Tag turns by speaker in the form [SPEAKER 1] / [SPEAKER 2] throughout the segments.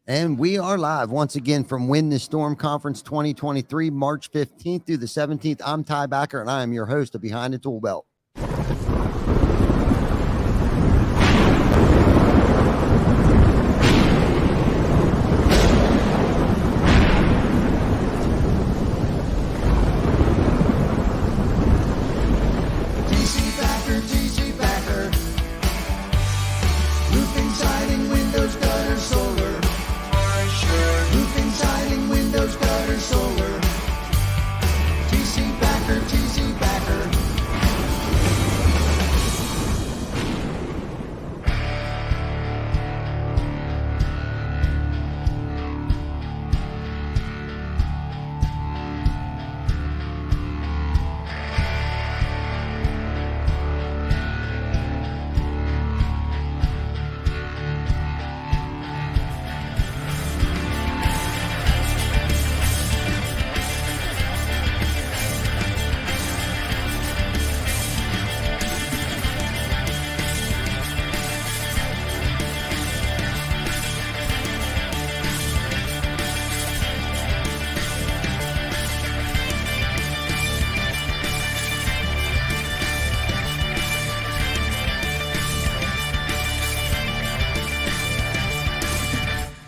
[SPEAKER 1] And we are live once again from Win the Storm Conference 2023, March 15th through the 17th. I'm Ty Backer, and I am your host of Behind the ToolBelt.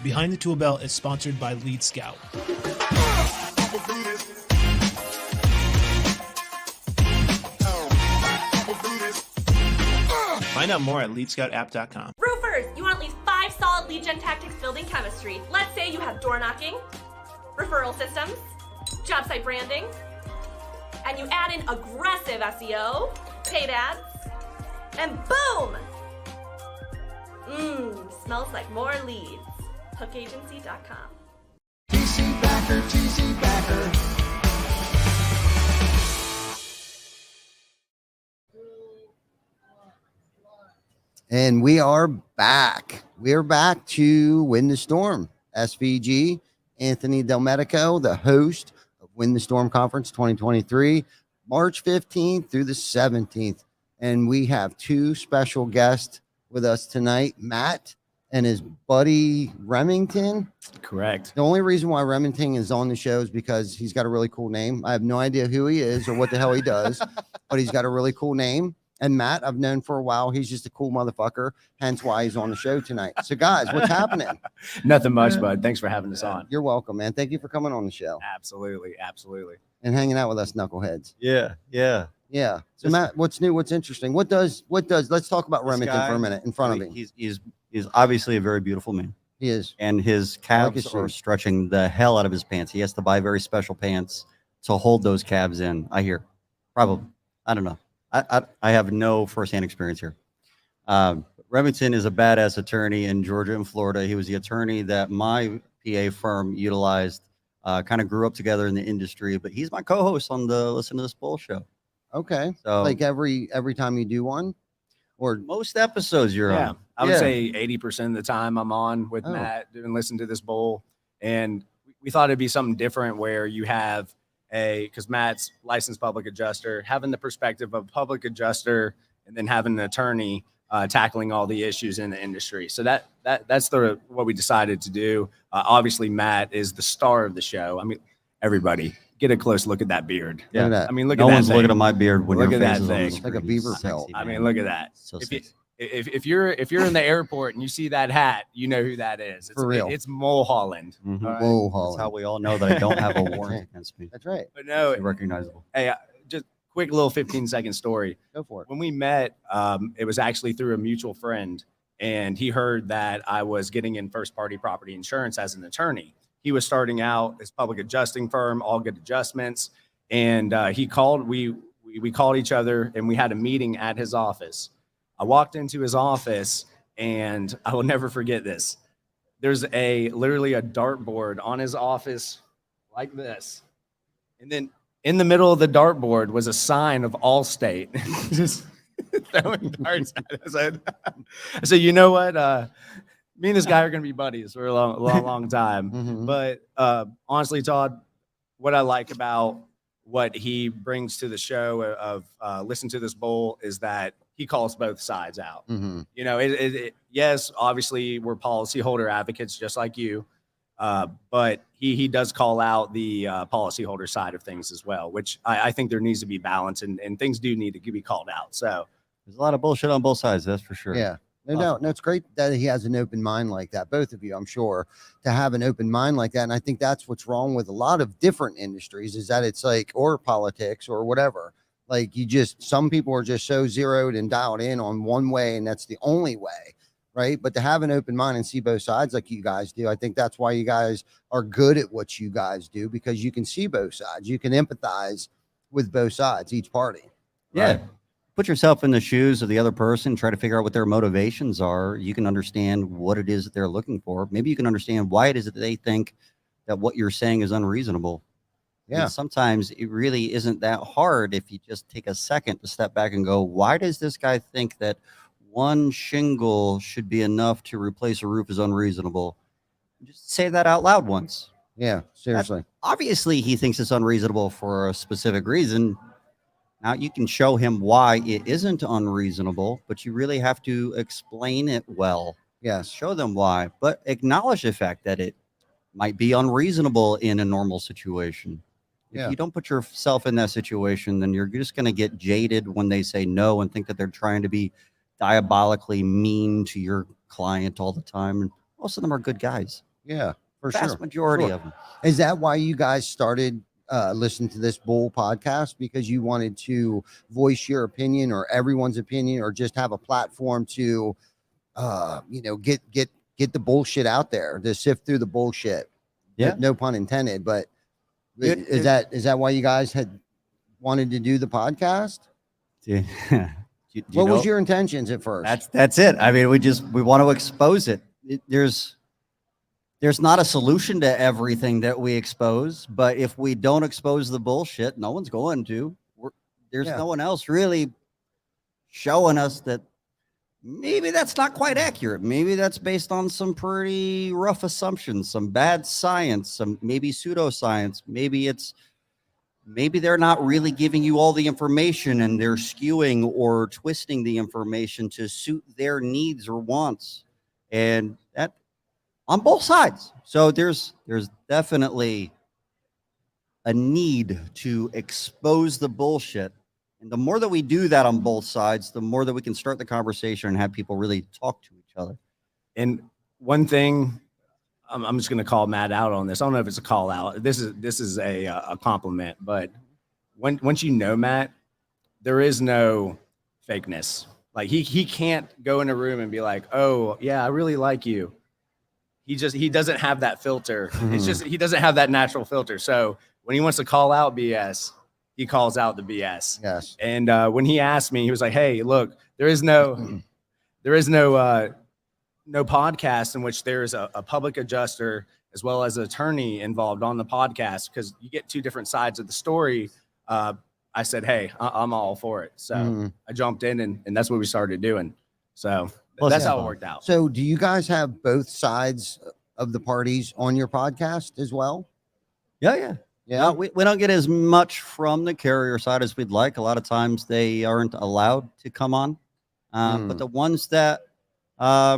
[SPEAKER 2] Behind the Tool Belt is sponsored by Lead Scout. Find out more at leadscoutapp.com.
[SPEAKER 3] Roofers, you want at least 5 solid lead gen tactics building chemistry. Let's say you have door knocking, referral systems, job site branding, and you add in aggressive SEO, paid ads, and boom! Smells like more leads. HookAgency.com.
[SPEAKER 4] TC Backer, TC Backer.
[SPEAKER 1] And we are back. We are back to Win the Storm. SVG, Anthony Delmedico, the host of Win the Storm Conference 2023, March 15th through the 17th. And we have 2 special guests with us tonight, Matt and his buddy Remington.
[SPEAKER 5] Correct.
[SPEAKER 1] The only reason why Remington is on the show is because he's got a really cool name. I have no idea who he is or what the hell he does, but he's got a really cool name. And Matt, I've known for a while. He's just a cool motherfucker, hence why he's on the show tonight. So, guys, what's happening?
[SPEAKER 5] Nothing much, bud. Thanks for having us on.
[SPEAKER 1] You're welcome, man. Thank you for coming on the show.
[SPEAKER 5] Absolutely. Absolutely.
[SPEAKER 1] And hanging out with us knuckleheads.
[SPEAKER 6] Yeah.
[SPEAKER 1] So, Matt, what's new? What's interesting? What does, let's talk about Remington for a minute in front of him.
[SPEAKER 6] He's obviously a very beautiful man.
[SPEAKER 1] He is.
[SPEAKER 6] And his calves are stretching the hell out of his pants. He has to buy very special pants to hold those calves in, I hear. Probably. I don't know. I have no firsthand experience here. Remington is a badass attorney in Georgia and Florida. He was the attorney that my PA firm utilized, kind of grew up together in the industry, but he's my co-host on the Listen to This Bull show.
[SPEAKER 1] Okay.
[SPEAKER 6] So
[SPEAKER 1] like every time you do one? Or
[SPEAKER 6] most episodes you're on.
[SPEAKER 5] I would say 80% of the time I'm on with Matt and Listen to This Bull. And we thought it'd be something different where you have because Matt's licensed public adjuster, having the perspective of public adjuster and then having an attorney tackling all the issues in the industry. So that's what we decided to do. Obviously, Matt is the star of the show. I mean, everybody get a close look at that beard.
[SPEAKER 1] Look at that.
[SPEAKER 5] I mean, look
[SPEAKER 6] no
[SPEAKER 5] at that.
[SPEAKER 6] one's looking at my beard when
[SPEAKER 5] Look
[SPEAKER 6] your
[SPEAKER 5] at
[SPEAKER 6] face
[SPEAKER 5] that
[SPEAKER 6] is on the
[SPEAKER 5] thing.
[SPEAKER 1] Like a
[SPEAKER 6] screen.
[SPEAKER 1] beaver
[SPEAKER 6] Sexy,
[SPEAKER 1] pelt.
[SPEAKER 5] I
[SPEAKER 6] man.
[SPEAKER 5] mean, look at that.
[SPEAKER 6] So
[SPEAKER 5] If
[SPEAKER 6] sexy.
[SPEAKER 5] if you're in the airport and you see that hat, you know who that is. It's,
[SPEAKER 1] For real.
[SPEAKER 5] It's Mulholland.
[SPEAKER 6] Mhm.
[SPEAKER 5] All right?
[SPEAKER 1] Whoa,
[SPEAKER 6] That's
[SPEAKER 1] Holland.
[SPEAKER 6] how we all know that I don't have a warrant against me.
[SPEAKER 1] That's right.
[SPEAKER 5] But no,
[SPEAKER 6] It's recognizable.
[SPEAKER 5] hey, just quick little 15-second story.
[SPEAKER 1] Go for it.
[SPEAKER 5] When we met, it was actually through a mutual friend, and he heard that I was getting in first-party property insurance as an attorney. He was starting out his public adjusting firm, All Good Adjustments, and he called. We called each other, and we had a meeting at his office. I walked into his office, and I will never forget this. There's literally a dartboard on his office like this, and then in the middle of the dartboard was a sign of Allstate. Just throwing darts at us. I said, you know what? Me and this guy are going to be buddies for a long time.
[SPEAKER 1] Mhm.
[SPEAKER 5] But honestly, Todd, what I like about what he brings to the show of Listen to This Bull is that he calls both sides out.
[SPEAKER 1] Mm-hmm.
[SPEAKER 5] You know, yes, obviously we're policyholder advocates just like you, but he does call out the policyholder side of things as well, which I think there needs to be balance, and things do need to be called out. So
[SPEAKER 6] There's a lot of bullshit on both sides, that's for sure.
[SPEAKER 1] Yeah. No
[SPEAKER 6] Awesome.
[SPEAKER 1] doubt. No, it's great that he has an open mind like that. Both of you, I'm sure, to have an open mind like that. And I think that's what's wrong with a lot of different industries is that it's like, or politics or whatever. Like some people are just so zeroed and dialed in on one way, and that's the only way. Right. But to have an open mind and see both sides like you guys do, I think that's why you guys are good at what you guys do, because you can see both sides. You can empathize with both sides, each party.
[SPEAKER 6] Yeah. Put yourself in the shoes of the other person, try to figure out what their motivations are. You can understand what it is that they're looking for. Maybe you can understand why it is that they think that what you're saying is unreasonable.
[SPEAKER 1] Yeah.
[SPEAKER 6] And sometimes it really isn't that hard if you just take a second to step back and go, why does this guy think that one shingle should be enough to replace a roof is unreasonable? Just say that out loud once.
[SPEAKER 1] Yeah. Seriously.
[SPEAKER 6] Obviously, he thinks it's unreasonable for a specific reason. Now, you can show him why it isn't unreasonable, but you really have to explain it well.
[SPEAKER 1] Yes.
[SPEAKER 6] Show them why, but acknowledge the fact that it might be unreasonable in a normal situation. If you don't put yourself in that situation, then you're just going to get jaded when they say no and think that they're trying to be diabolically mean to your client all the time. And most of them are good guys.
[SPEAKER 1] Yeah, for sure.
[SPEAKER 6] Vast majority of them.
[SPEAKER 1] Is that why you guys started listening to this Bull podcast? Because you wanted to voice your opinion or everyone's opinion, or just have a platform to, get the bullshit out there, to sift through the bullshit?
[SPEAKER 6] Yeah.
[SPEAKER 1] No pun intended, but is that why you guys had wanted to do the podcast?
[SPEAKER 6] Yeah.
[SPEAKER 1] What was your intentions at first?
[SPEAKER 6] That's it. I mean, we want to expose it. There's not a solution to everything that we expose, but if we don't expose the bullshit, no one's going to. There's no one else really showing us that maybe that's not quite accurate. Maybe that's based on some pretty rough assumptions, some bad science, some maybe pseudoscience. Maybe they're not really giving you all the information, and they're skewing or twisting the information to suit their needs or wants. And that on both sides. So there's definitely a need to expose the bullshit. And the more that we do that on both sides, the more that we can start the conversation and have people really talk to each other.
[SPEAKER 5] And one thing, I'm just going to call Matt out on this. I don't know if it's a call out. This is a compliment, but once you know Matt, there is no fakeness. Like he can't go in a room and be like, "Oh yeah, I really like you." He doesn't have that filter.
[SPEAKER 1] Mm-hmm.
[SPEAKER 5] It's just he doesn't have that natural filter. So when he wants to call out BS, he calls out the BS.
[SPEAKER 1] Yes.
[SPEAKER 5] And when he asked me, he was like, "Hey, look, there is no podcast in which there is a public adjuster as well as an attorney involved on the podcast, because you get two different sides of the story." I said, "Hey, I'm all for it." So I jumped in, and that's what we started doing. So that's how it worked out.
[SPEAKER 1] So do you guys have both sides of the parties on your podcast as well?
[SPEAKER 6] Yeah. We don't get as much from the carrier side as we'd like. A lot of times they aren't allowed to come on. But the ones that a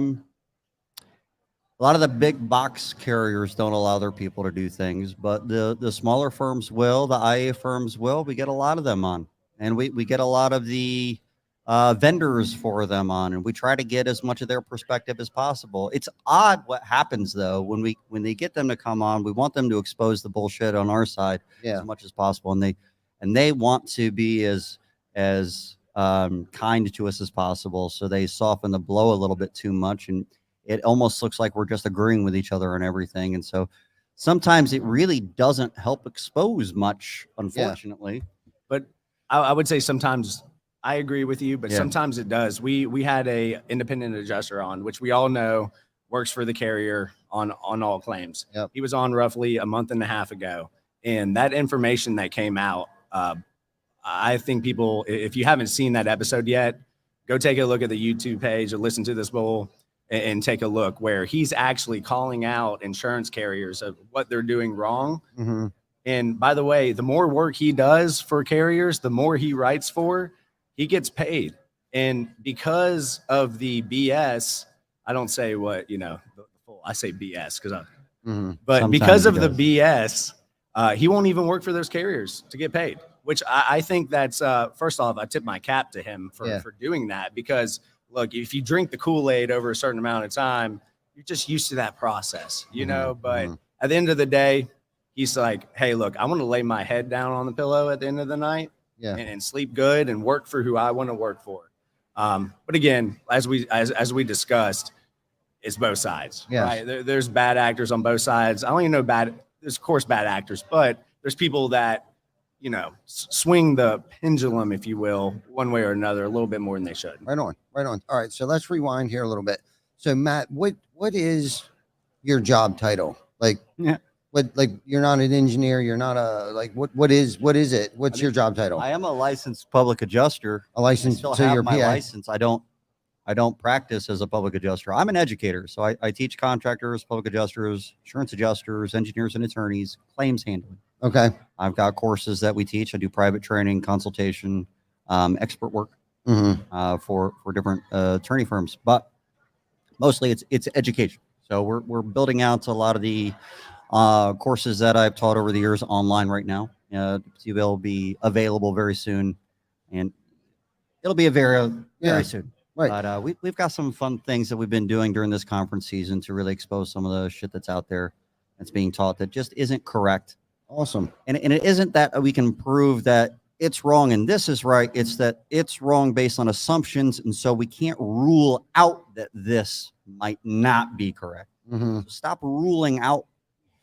[SPEAKER 6] lot of the big box carriers don't allow their people to do things, but the smaller firms will, the IA firms will. We get a lot of them on, and we get a lot of the vendors for them on, and we try to get as much of their perspective as possible. It's odd what happens though when they get them to come on. We want them to expose the bullshit on our side as much as possible, and they want to be as kind to us as possible. So they soften the blow a little bit too much, and it almost looks like we're just agreeing with each other on everything. And so sometimes it really doesn't help expose much, unfortunately.
[SPEAKER 5] But I would say sometimes I agree with you, but sometimes it does. We had a independent adjuster on, which we all know works for the carrier on all claims.
[SPEAKER 1] Yep.
[SPEAKER 5] He was on roughly a month and a half ago. And that information that came out, I think people, if you haven't seen that episode yet, go take a look at the YouTube page or listen to this bull and take a look where he's actually calling out insurance carriers of what they're doing wrong.
[SPEAKER 1] Mm-hmm.
[SPEAKER 5] And by the way, the more work he does for carriers, the more he writes for, he gets paid. And because of the BS, I don't say what, the full, I say BS because but
[SPEAKER 6] Sometimes
[SPEAKER 5] because
[SPEAKER 6] he
[SPEAKER 5] of the
[SPEAKER 6] does.
[SPEAKER 5] BS, he won't even work for those carriers to get paid, which I think that's, first off, I tip my cap to him for doing that, because look, if you drink the Kool-Aid over a certain amount of time, you're just used to that process, but at the end of the day, he's like, hey, look, I want to lay my head down on the pillow at the end of the night and sleep good and work for who I want to work for. But again, as we discussed, it's both sides, right? There's bad actors on both sides. I don't even know there's of course bad actors, but there's people that, swing the pendulum, if you will, one way or another, a little bit more than they should.
[SPEAKER 1] Right on. All right, so let's rewind here a little bit. So Matt, what is your job title? Like, you're not an engineer. You're not what is it? What's your job title?
[SPEAKER 6] I am a licensed public adjuster.
[SPEAKER 1] A license.
[SPEAKER 6] So
[SPEAKER 1] So you're
[SPEAKER 6] my
[SPEAKER 1] PA.
[SPEAKER 6] license. I don't practice as a public adjuster. I'm an educator. So I teach contractors, public adjusters, insurance adjusters, engineers and attorneys, claims handling.
[SPEAKER 1] Okay.
[SPEAKER 6] I've got courses that we teach. I do private training, consultation, expert work for different attorney firms, but mostly it's education. So we're building out a lot of the courses that I've taught over the years online right now. They'll be available very soon, and it'll be very soon.
[SPEAKER 1] Right.
[SPEAKER 6] But we've got some fun things that we've been doing during this conference season to really expose some of the shit that's out there that's being taught that just isn't correct.
[SPEAKER 1] Awesome.
[SPEAKER 6] And it isn't that we can prove that it's wrong and this is right. It's that it's wrong based on assumptions. And so we can't rule out that this might not be correct. So stop ruling out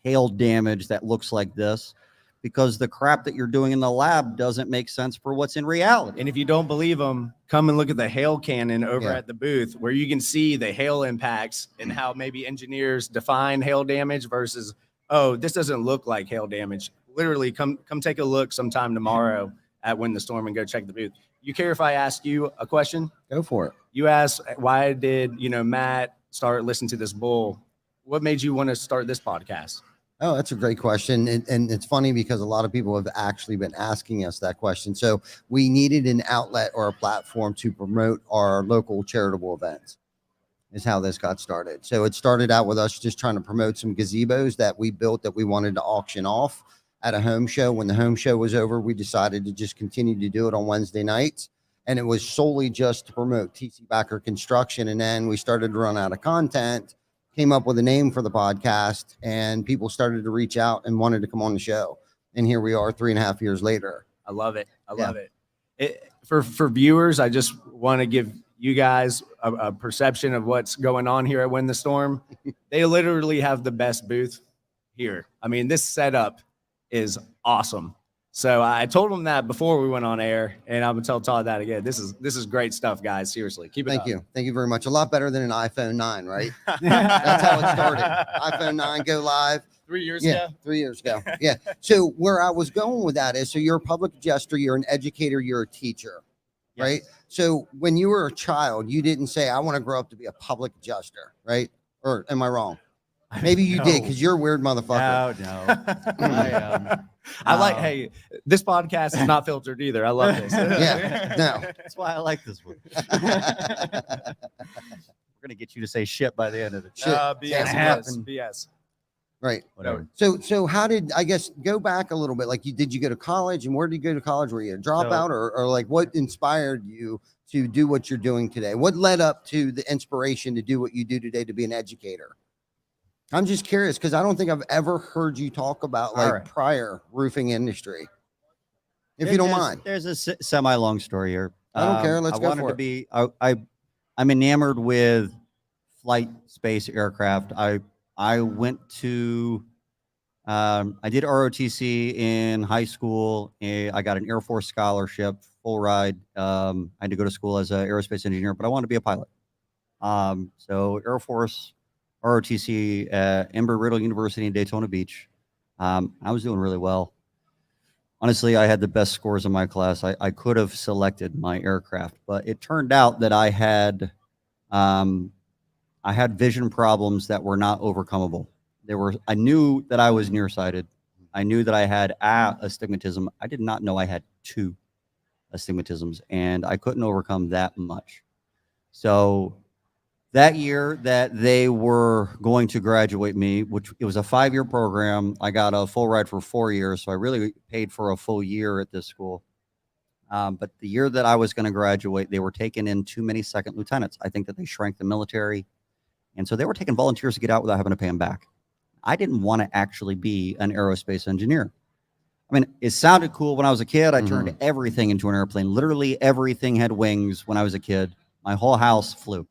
[SPEAKER 6] hail damage that looks like this, because the crap that you're doing in the lab doesn't make sense for what's in reality.
[SPEAKER 5] And if you don't believe them, come and look at the hail cannon over at the booth, where you can see the hail impacts and how maybe engineers define hail damage versus, oh, this doesn't look like hail damage. Literally, come take a look sometime tomorrow at Win the Storm and go check the booth. You care if I ask you a question?
[SPEAKER 1] Go for it.
[SPEAKER 5] You asked, why did Matt start listening to this bull? What made you want to start this podcast?
[SPEAKER 1] Oh, that's a great question. And it's funny because a lot of people have actually been asking us that question. So we needed an outlet or a platform to promote our local charitable events, is how this got started. So it started out with us just trying to promote some gazebos that we built that we wanted to auction off at a home show. When the home show was over, we decided to just continue to do it on Wednesday nights. And it was solely just to promote TC Backer Construction. And then we started to run out of content, came up with a name for the podcast, and people started to reach out and wanted to come on the show. And here we are 3.5 years later.
[SPEAKER 5] I love it. I love it. For viewers, I just want to give you guys a perception of what's going on here at Win the Storm. They literally have the best booth here. I mean, this setup is awesome. So I told them that before we went on air, and I'm gonna tell Todd that again. This is great stuff, guys. Seriously, keep it up.
[SPEAKER 1] Thank you very much. A lot better than an iPhone 9, right? That's how it started. iPhone 9 go live
[SPEAKER 5] 3 years ago.
[SPEAKER 1] 3 years ago. Yeah. So where I was going with that is, so you're a public adjuster, you're an educator, you're a teacher, right? So when you were a child, you didn't say, I want to grow up to be a public adjuster, right? Or am I wrong? Maybe you did, because you're a weird motherfucker.
[SPEAKER 6] No.
[SPEAKER 5] I like, hey, this podcast is not filtered either. I love this.
[SPEAKER 1] Yeah, no.
[SPEAKER 6] That's why I like this one. We're gonna get you to say shit by the end of it.
[SPEAKER 5] BS.
[SPEAKER 1] Right.
[SPEAKER 6] Whatever.
[SPEAKER 1] So how did, I guess, go back a little bit? Like, did you go to college, and where did you go to college? Were you a dropout, or like what inspired you to do what you're doing today? What led up to the inspiration to do what you do today, to be an educator? I'm just curious, because I don't think I've ever heard you talk about prior roofing industry. If you don't mind.
[SPEAKER 6] There's a semi-long story here.
[SPEAKER 1] I don't care. Let's go for it.
[SPEAKER 6] I'm enamored with flight, space, aircraft. I went to, I did ROTC in high school. I got an Air Force scholarship, full ride. I had to go to school as an aerospace engineer, but I wanted to be a pilot. So Air Force, ROTC at Embry-Riddle University in Daytona Beach. I was doing really well. Honestly, I had the best scores in my class. I could have selected my aircraft, but it turned out that I had vision problems that were not overcomable. I knew that I was nearsighted. I knew that I had astigmatism. I did not know I had two. astigmatisms, and I couldn't overcome that much. So that year that they were going to graduate me, which it was a 5-year program, I got a full ride for 4 years. So I really paid for a full year at this school. But the year that I was going to graduate, they were taking in too many second lieutenants. I think that they shrank the military. And so they were taking volunteers to get out without having to pay them back. I didn't want to actually be an aerospace engineer. I mean, it sounded cool when I was a kid. I turned everything into an airplane. Literally everything had wings when I was a kid. My whole house flew.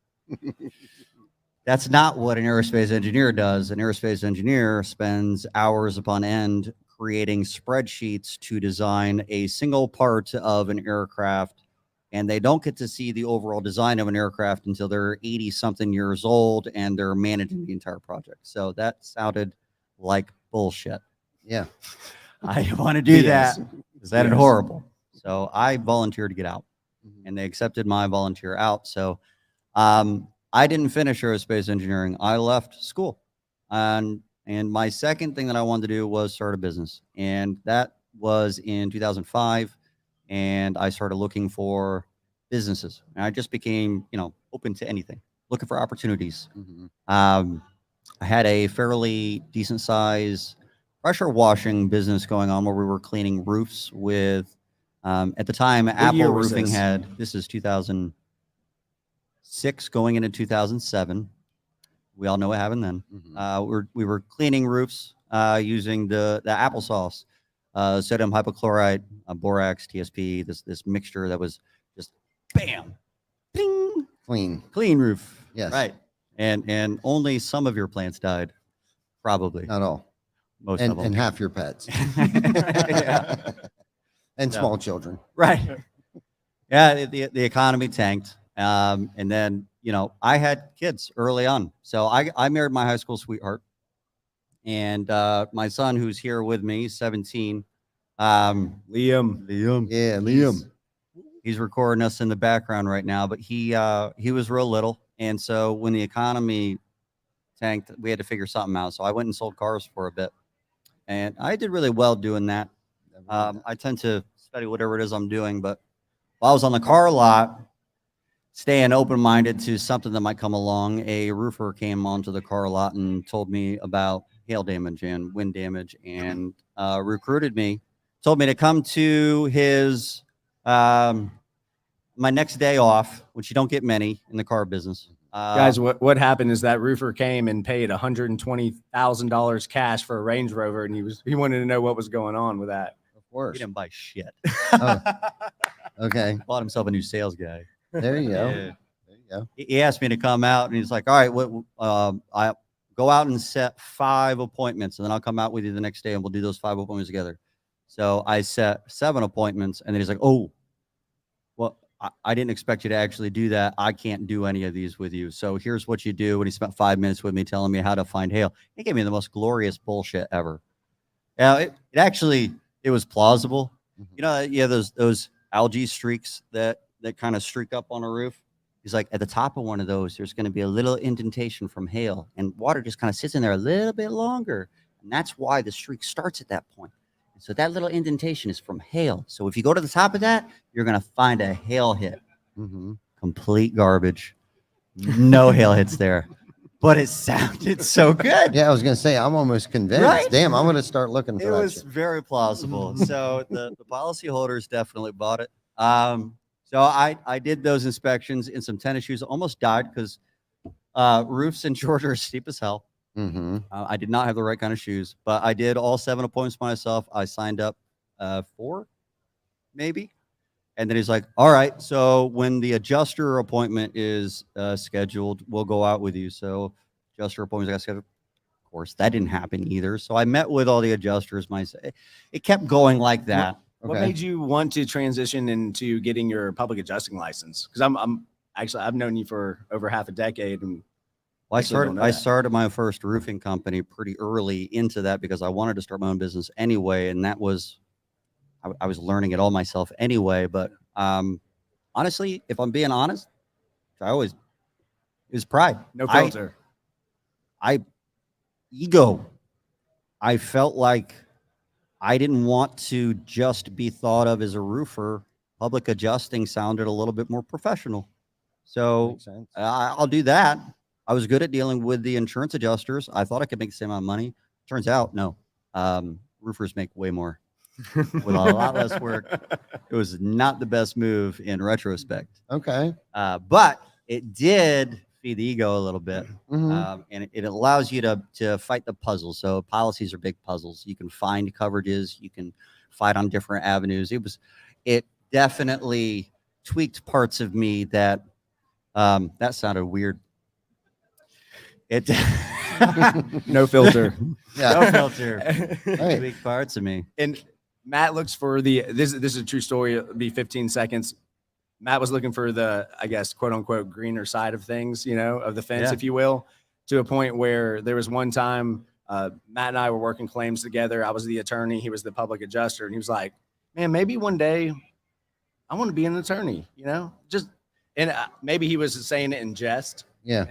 [SPEAKER 6] That's not what an aerospace engineer does. An aerospace engineer spends hours upon end creating spreadsheets to design a single part of an aircraft, and they don't get to see the overall design of an aircraft until they're 80 something years old and they're managing the entire project. So that sounded like bullshit.
[SPEAKER 1] Yeah.
[SPEAKER 6] I didn't want to do that. That sounded
[SPEAKER 5] Yes.
[SPEAKER 6] horrible. So I volunteered to get out, and they accepted my volunteer out. So I didn't finish aerospace engineering. I left school. And my second thing that I wanted to do was start a business. And that was in 2005. And I started looking for businesses. And I just became, open to anything, looking for opportunities. I had a fairly decent size pressure washing business going on where we were cleaning roofs with, at the time, Apple
[SPEAKER 5] year was
[SPEAKER 6] Roofing
[SPEAKER 5] this?
[SPEAKER 6] this is 2006 going into 2007. We all know what happened then. We were cleaning roofs using the applesauce, sodium hypochlorite, borax, TSP, this mixture that was just bam, ping, clean roof.
[SPEAKER 1] Yes.
[SPEAKER 6] Right. And only some of your plants died, probably.
[SPEAKER 1] Not all.
[SPEAKER 6] Most of them.
[SPEAKER 1] And half your pets.
[SPEAKER 6] Yeah.
[SPEAKER 1] And small children.
[SPEAKER 6] Right. Yeah, the economy tanked. And then, I had kids early on. So I married my high school sweetheart. And my son, who's here with me, 17.
[SPEAKER 5] Liam.
[SPEAKER 1] Yeah, Liam.
[SPEAKER 6] He's recording us in the background right now, but he was real little. And so when the economy tanked, we had to figure something out. So I went and sold cars for a bit. And I did really well doing that. I tend to study whatever it is I'm doing, but while I was on the car lot, staying open-minded to something that might come along, a roofer came onto the car lot and told me about hail damage and wind damage, and recruited me, told me to come to his my next day off, which you don't get many in the car business.
[SPEAKER 5] Guys, what happened is that roofer came and paid $120,000 cash for a Range Rover, and he wanted to know what was going on with that.
[SPEAKER 1] Of course.
[SPEAKER 6] He didn't buy shit.
[SPEAKER 1] Oh, okay.
[SPEAKER 6] Bought himself a new sales guy.
[SPEAKER 1] There you go.
[SPEAKER 6] Yeah.
[SPEAKER 1] There you go.
[SPEAKER 6] He asked me to come out, and he's like, all right, I go out and set 5 appointments, and then I'll come out with you the next day and we'll do those 5 appointments together. So I set 7 appointments, and then he's like, oh, well, I didn't expect you to actually do that. I can't do any of these with you. So here's what you do. And he spent 5 minutes with me telling me how to find hail. He gave me the most glorious bullshit ever. Now it was plausible. Those algae streaks that kind of streak up on a roof. He's like, at the top of one of those, there's going to be a little indentation from hail, and water just kind of sits in there a little bit longer. And that's why the streak starts at that point. And so that little indentation is from hail. So if you go to the top of that, you're going to find a hail hit. Complete garbage. No hail hits there. But it sounded so good.
[SPEAKER 1] Yeah, I was going to say, I'm almost convinced.
[SPEAKER 6] Right?
[SPEAKER 1] Damn, I'm going to start looking for
[SPEAKER 6] It
[SPEAKER 1] that
[SPEAKER 6] was
[SPEAKER 1] shit.
[SPEAKER 6] very plausible. So the policyholders definitely bought it. So I did those inspections in some tennis shoes. Almost died because roofs in Georgia are steep as hell. I did not have the right kind of shoes, but I did all 7 appointments myself. I signed up 4, maybe. And then he's like, all right, so when the adjuster appointment is scheduled, we'll go out with you. So adjuster appointments got scheduled. Of course, that didn't happen either. So I met with all the adjusters. It kept going like that.
[SPEAKER 5] What made you want to transition into getting your public adjusting license? Because I've known you for over half a decade. And
[SPEAKER 6] Well,
[SPEAKER 5] Actually don't know
[SPEAKER 6] I
[SPEAKER 5] that.
[SPEAKER 6] started my first roofing company pretty early into that because I wanted to start my own business anyway, and that was I was learning it all myself anyway. But honestly, if I'm being honest, it was pride.
[SPEAKER 5] no filter.
[SPEAKER 6] Ego. I felt like I didn't want to just be thought of as a roofer public adjusting sounded a little bit more professional. So
[SPEAKER 1] Makes sense.
[SPEAKER 6] I'll do that. I was good at dealing with the insurance adjusters. I thought I could make the same amount of money. Turns out, no. Roofers make way more with a lot less work. It was not the best move in retrospect.
[SPEAKER 1] Okay.
[SPEAKER 6] But it did feed the ego a little bit.
[SPEAKER 1] Mhm.
[SPEAKER 6] And it allows you to fight the puzzles. So policies are big puzzles. You can find coverages. You can fight on different avenues. It definitely tweaked parts of me that sounded weird. It
[SPEAKER 5] No filter.
[SPEAKER 1] Yeah.
[SPEAKER 6] no filter.
[SPEAKER 1] Right.
[SPEAKER 6] Tweaked parts of me.
[SPEAKER 5] And Matt looks for this is a true story. It'll be 15 seconds. Matt was looking for the, I guess, quote unquote, greener side of things, of the fence,
[SPEAKER 6] Yeah.
[SPEAKER 5] if you will, to a point where there was one time Matt and I were working claims together. I was the attorney. He was the public adjuster. And he was like, man, maybe one day I want to be an attorney, and maybe he was saying it in jest,
[SPEAKER 1] Yeah.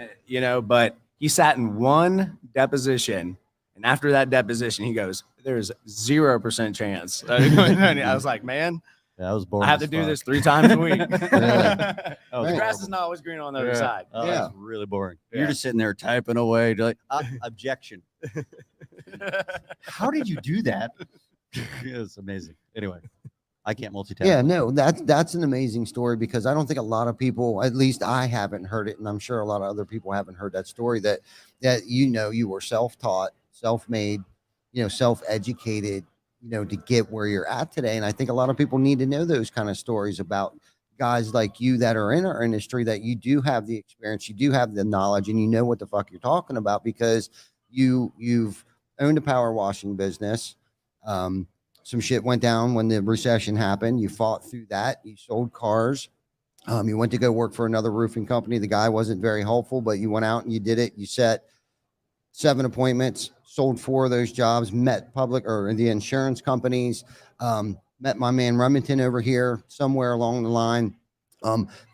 [SPEAKER 5] but he sat in one deposition. And after that deposition, he goes, there's 0% chance. I was like, man,
[SPEAKER 6] Yeah, I was bored.
[SPEAKER 5] I have to do this 3 times a week.
[SPEAKER 6] That was
[SPEAKER 5] The grass
[SPEAKER 6] horrible.
[SPEAKER 5] is not always green on the other side.
[SPEAKER 6] Oh,
[SPEAKER 1] Yeah.
[SPEAKER 6] that's really boring.
[SPEAKER 5] Yeah.
[SPEAKER 6] You're just sitting there typing away. You're like, objection. How did you do that? It's amazing. Anyway, I can't multitask.
[SPEAKER 1] Yeah, no, that's an amazing story because I don't think a lot of people, at least I haven't heard it, and I'm sure a lot of other people haven't heard that story that you were self-taught, self-made, self-educated, to get where you're at today. And I think a lot of people need to know those kind of stories about guys like you that are in our industry, that you do have the experience, you do have the knowledge, and you know what the fuck you're talking about because you've owned a power washing business. Some shit went down when the recession happened. You fought through that. You sold cars. You went to go work for another roofing company. The guy wasn't very helpful, but you went out and you did it. You set 7 appointments, sold 4 of those jobs, met the insurance companies, met my man Remington over here somewhere along the line.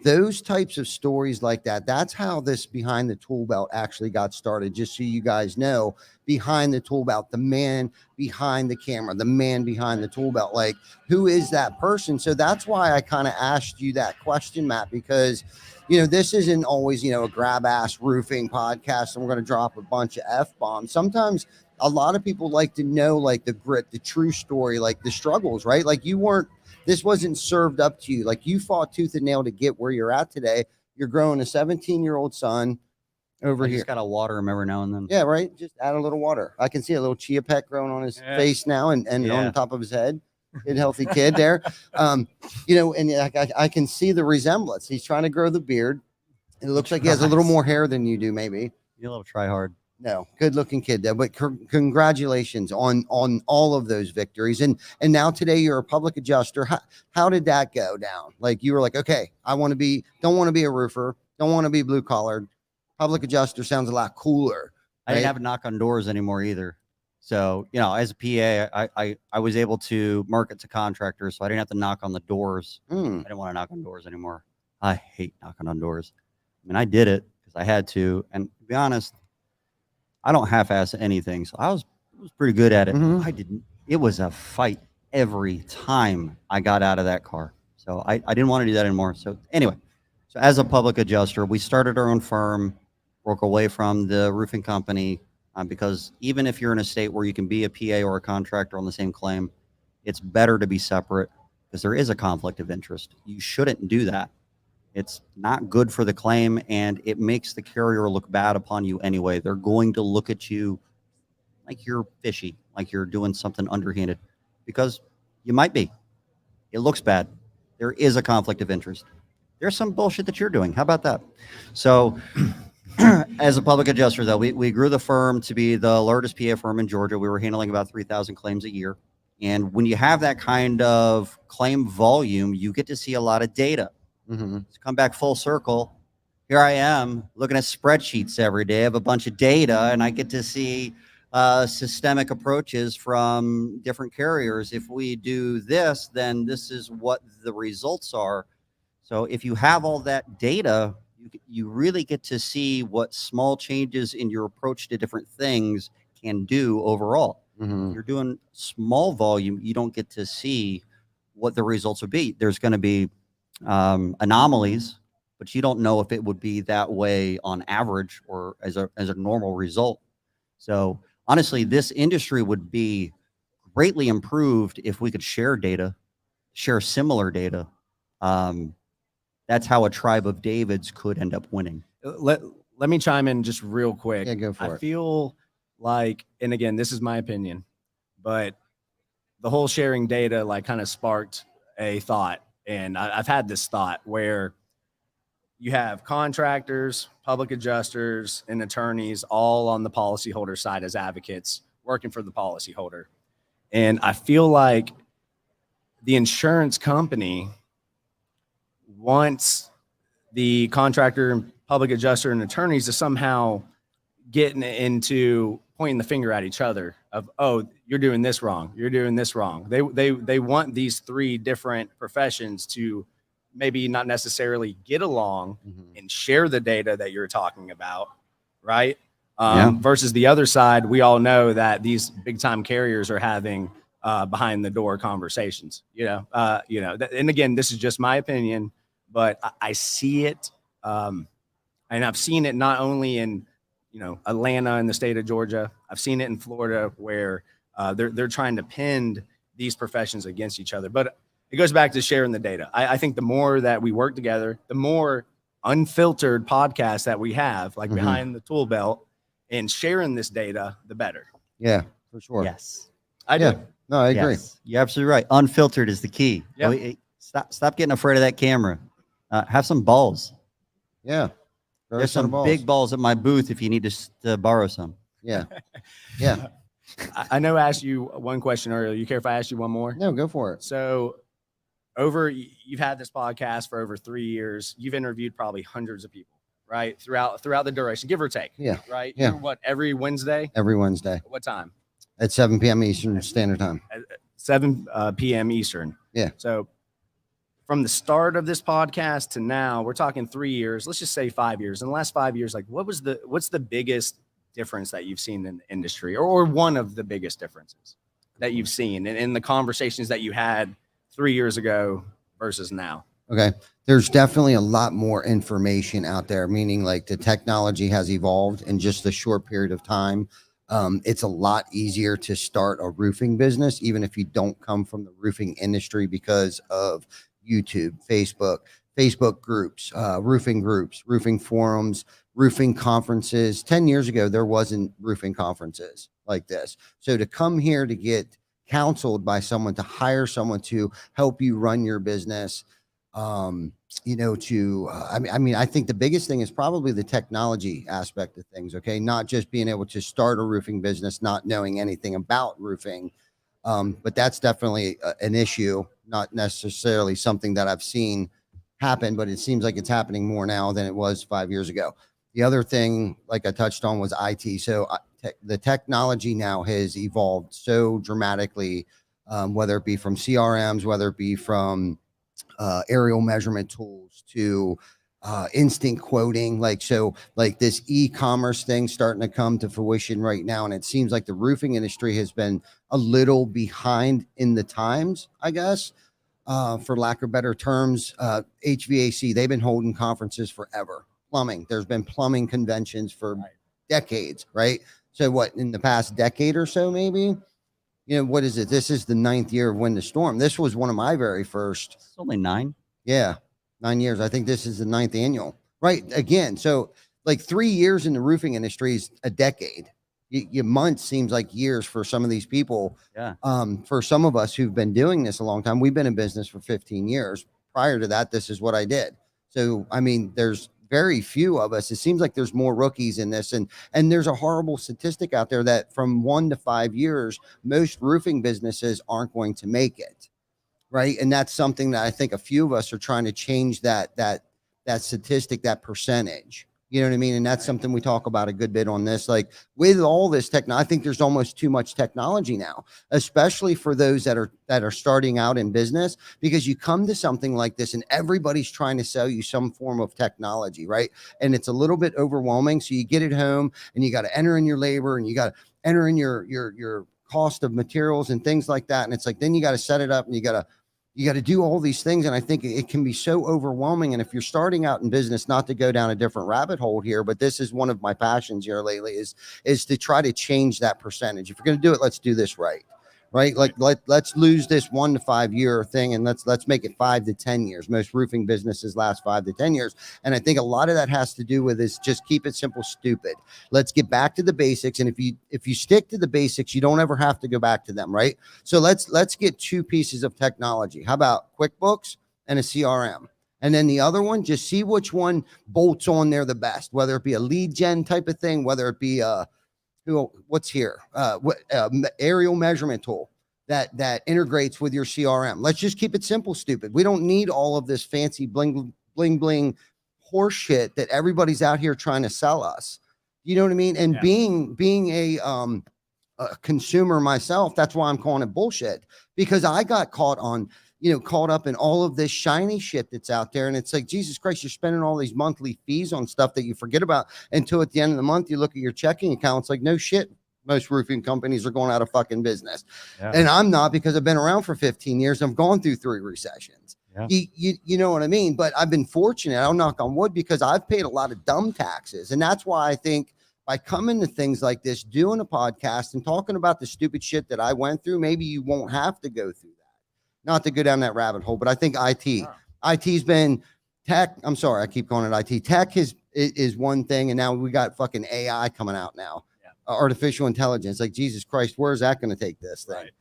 [SPEAKER 1] Those types of stories like that, that's how this Behind the Tool Belt actually got started. Just so you guys know, Behind the Tool Belt, the man behind the camera, the man behind the tool belt, like who is that person? So that's why I kind of asked you that question, Matt, because this isn't always, a grab ass roofing podcast and we're going to drop a bunch of F-bombs. Sometimes a lot of people like to know like the grit, the true story, like the struggles, right? Like this wasn't served up to you. Like you fought tooth and nail to get where you're at today. You're growing a 17-year-old son over here.
[SPEAKER 6] Just gotta water him every now and then.
[SPEAKER 1] Yeah, right. Just add a little water. I can see a little chia pet growing on his face now and on the top of his head. Good healthy kid there. And I can see the resemblance. He's trying to grow the beard. It looks like he has a little more hair than you do, maybe.
[SPEAKER 6] You a little try hard.
[SPEAKER 1] No, good looking kid though. But congratulations on all of those victories. And now today you're a public adjuster. How did that go down? Like you were like, okay, don't want to be a roofer, don't want to be blue collared. Public adjuster sounds a lot cooler.
[SPEAKER 6] I didn't have to knock on doors anymore either. So, as a PA, I was able to market to contractors, so I didn't have to knock on the doors. I didn't want to knock on doors anymore. I hate knocking on doors. I mean, I did it because I had to. And to be honest, I don't half-ass anything. So I was pretty good at it. It was a fight every time I got out of that car. So I didn't want to do that anymore. So anyway, as a public adjuster, we started our own firm, broke away from the roofing company, because even if you're in a state where you can be a PA or a contractor on the same claim, it's better to be separate because there is a conflict of interest. You shouldn't do that. It's not good for the claim, and it makes the carrier look bad upon you anyway. They're going to look at you like you're fishy, like you're doing something underhanded, because you might be. It looks bad. There is a conflict of interest. There's some bullshit that you're doing. How about that? So as a public adjuster, though, we grew the firm to be the largest PA firm in Georgia. We were handling about 3,000 claims a year. And when you have that kind of claim volume, you get to see a lot of data. To come back full circle, here I am looking at spreadsheets every day of a bunch of data, and I get to see systemic approaches from different carriers. If we do this, then this is what the results are. So if you have all that data, you really get to see what small changes in your approach to different things can do overall. If you're doing small volume, you don't get to see what the results would be. There's going to be anomalies, but you don't know if it would be that way on average or as a normal result. So honestly, this industry would be greatly improved if we could share data, share similar data. That's how a tribe of Davids could end up winning.
[SPEAKER 5] Let me chime in just real quick.
[SPEAKER 1] Yeah, go for
[SPEAKER 5] I
[SPEAKER 1] it.
[SPEAKER 5] feel like, and again, this is my opinion, but the whole sharing data like kind of sparked a thought. And I've had this thought where you have contractors, public adjusters, and attorneys all on the policyholder side as advocates working for the policyholder. And I feel like the insurance company wants the contractor and public adjuster and attorneys to somehow get into pointing the finger at each other of, oh, you're doing this wrong. You're doing this wrong. They want these three different professions to maybe not necessarily get along and share the data that you're talking about, right? Versus the other side, we all know that these big time carriers are having behind the door conversations, and again, this is just my opinion, but I see it. And I've seen it not only in, Atlanta in the state of Georgia. I've seen it in Florida where they're trying to pin these professions against each other. But it goes back to sharing the data. I think the more that we work together, the more unfiltered podcasts that we have, like behind the ToolBelt, and sharing this data, the better.
[SPEAKER 1] Yeah, for sure.
[SPEAKER 6] Yes.
[SPEAKER 5] I do.
[SPEAKER 1] Yeah. No, I agree.
[SPEAKER 6] Yes. You're absolutely right. Unfiltered is the key.
[SPEAKER 5] Yeah.
[SPEAKER 6] Stop getting afraid of that camera. Have some balls.
[SPEAKER 1] Yeah. Throw
[SPEAKER 6] There's some
[SPEAKER 1] balls.
[SPEAKER 6] big balls at my booth if you need to borrow some.
[SPEAKER 1] Yeah. Yeah.
[SPEAKER 5] I know I asked you one question earlier. You care if I ask you one more?
[SPEAKER 1] No, go for it.
[SPEAKER 5] So you've had this podcast for over 3 years. You've interviewed probably hundreds of people, right? Throughout the duration, give or take.
[SPEAKER 1] Yeah.
[SPEAKER 5] Right.
[SPEAKER 1] Yeah.
[SPEAKER 5] You're what, every Wednesday?
[SPEAKER 1] Every Wednesday
[SPEAKER 5] What time?
[SPEAKER 1] at 7 p.m. Eastern Standard Time.
[SPEAKER 5] At 7 p.m. Eastern.
[SPEAKER 1] Yeah.
[SPEAKER 5] So from the start of this podcast to now, we're talking 3 years. Let's just say 5 years. In the last 5 years, like what's the biggest difference that you've seen in the industry, or one of the biggest differences that you've seen in the conversations that you had 3 years ago versus now?
[SPEAKER 1] Okay. There's definitely a lot more information out there, meaning like the technology has evolved in just a short period of time. It's a lot easier to start a roofing business, even if you don't come from the roofing industry, because of YouTube, Facebook groups, roofing forums, roofing conferences. 10 years ago, there wasn't roofing conferences like this. So to come here to get counseled by someone, to hire someone to help you run your business, I think the biggest thing is probably the technology aspect of things. Okay. Not just being able to start a roofing business, not knowing anything about roofing. But that's definitely an issue, not necessarily something that I've seen happen, but it seems like it's happening more now than it was 5 years ago. The other thing, like I touched on, was IT. So the technology now has evolved so dramatically, whether it be from CRMs, whether it be from aerial measurement tools to instant quoting. Like this e-commerce thing starting to come to fruition right now. And it seems like the roofing industry has been a little behind in the times, I guess, for lack of better terms. HVAC, they've been holding conferences forever. Plumbing, there's been plumbing conventions for decades, right? So what, in the past decade or so, maybe, what is it? This is the 9th year of Win the Storm. This was one of my very first.
[SPEAKER 6] It's only 9.
[SPEAKER 1] Yeah, 9 years. I think this is the 9th annual, right? Again, so like 3 years in the roofing industry is a decade. Your months seems like years for some of these people.
[SPEAKER 6] Yeah.
[SPEAKER 1] For some of us who've been doing this a long time, we've been in business for 15 years. Prior to that, this is what I did. So, I mean, there's very few of us. It seems like there's more rookies in this. And there's a horrible statistic out there that from 1 to 5 years, most roofing businesses aren't going to make it. Right. And that's something that I think a few of us are trying to change that statistic, that percentage. You know what I mean? And that's something we talk about a good bit on this. Like with all this technology, I think there's almost too much technology now, especially for those that are starting out in business, because you come to something like this and everybody's trying to sell you some form of technology, right? And it's a little bit overwhelming. So you get it home and you got to enter in your labor and you got to enter in your cost of materials and things like that. And it's like, then you got to set it up and you got You got to do all these things. And I think it can be so overwhelming. And if you're starting out in business, not to go down a different rabbit hole here, but this is one of my passions here lately is to try to change that percentage. If you're going to do it, let's do this right. Right. Like let's lose this 1 to 5 year thing. And let's make it 5 to 10 years. Most roofing businesses last 5 to 10 years. And I think a lot of that has to do with is just keep it simple, stupid. Let's get back to the basics. And if you stick to the basics, you don't ever have to go back to them. Right. So let's get 2 pieces of technology. How about QuickBooks and a CRM? And then the other one, just see which one bolts on there the best, whether it be a lead gen type of thing, whether it be what's here, aerial measurement tool that integrates with your CRM. Let's just keep it simple, stupid. We don't need all of this fancy bling horse shit that everybody's out here trying to sell us. You know what I mean? And being a consumer myself, that's why I'm calling it bullshit, because I got caught up in all of this shiny shit that's out there. And it's like, Jesus Christ, you're spending all these monthly fees on stuff that you forget about until at the end of the month, you look at your checking account. It's like, no shit. Most roofing companies are going out of fucking business. Yeah. And I'm not, because I've been around for 15 years. I've gone through 3 recessions. Yeah. You know what I mean? But I've been fortunate. I'll knock on wood, because I've paid a lot of dumb taxes. And that's why I think by coming to things like this, doing a podcast and talking about the stupid shit that I went through, maybe you won't have to go through that. Not to go down that rabbit hole, but I think IT's been tech. I'm sorry, I keep calling it IT. Tech is one thing, and now we got fucking AI coming out now, artificial intelligence. Like, Jesus Christ, where's that going to take this thing?
[SPEAKER 5] Right.